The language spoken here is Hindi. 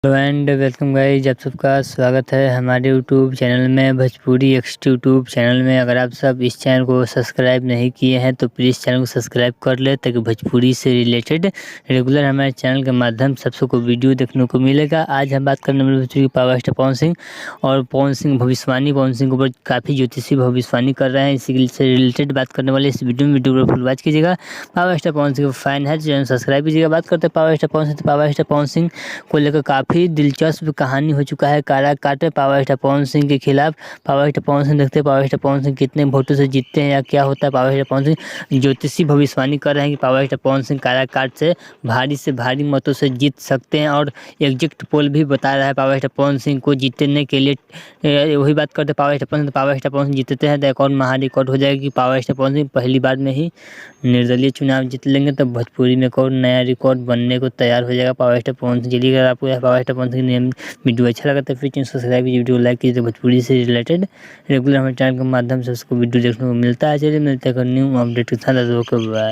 हेलो एंड वेलकम गाइस, आप सबका स्वागत है हमारे यूट्यूब चैनल में भोजपुरी एक्स यूट्यूब चैनल में। अगर आप सब इस चैनल को सब्सक्राइब नहीं किए हैं तो प्लीज़ चैनल को सब्सक्राइब कर ले, ताकि भोजपुरी से रिलेटेड रेगुलर हमारे चैनल के माध्यम से सबको वीडियो देखने को मिलेगा। आज हम बात करने वाले भोजपुरी पावर स्टार पवन सिंह और पवन सिंह भविष्यवाणी। पवन सिंह के ऊपर काफ़ी ज्योतिषी भविष्यवाणी कर रहे हैं, इसी से रिलेटेड बात करने वाले इस वीडियो में। वीडियो को फुल वॉच कीजिएगा। Power star Pawan Singh fan है चैनल सब्सक्राइब कीजिएगा। बात करते हैं power star Pawan Singh. Power star Pawan Singh को लेकर काफ़ी दिलचस्प कहानी हो चुका है। काराकाट पावर स्टार पवन सिंह के खिलाफ। पावर स्टार पवन सिंह देखते हैं पावर स्टार पवन सिंह कितने वोटों से जीतते हैं या क्या होता है। पावर स्टार पवन सिंह ज्योतिषी भविष्यवाणी कर रहे हैं कि पावर स्टार पवन सिंह काराकाट से भारी मतों से जीत सकते हैं, और एग्जिट पोल भी बता रहा है पावर स्टार पवन सिंह को जीतने के लिए। वही बात करते हैं power star Pawan Singh. Power star Pawan Singh जीतते हैं तो एक और महा रिकॉर्ड हो जाएगा कि पावर स्टार पवन सिंह पहली बार में ही निर्दलीय चुनाव जीत लेंगे, तो भोजपुरी में एक और नया रिकॉर्ड बनने को तैयार हो जाएगा पावर स्टार पवन सिंह। चलिए, अगर आपको यह पावर स्टार पवन सिंह नियम वीडियो अच्छा लगा तो फिर चैनल सब्सक्राइब कीजिए, वीडियो लाइक कीजिए। भोजपुरी से रिलेटेड रेगुलर हमारे चैनल के माध्यम से उसको वीडियो देखने को मिलता है। चलिए मिलते हैं न्यू अपडेट के साथ। बाय।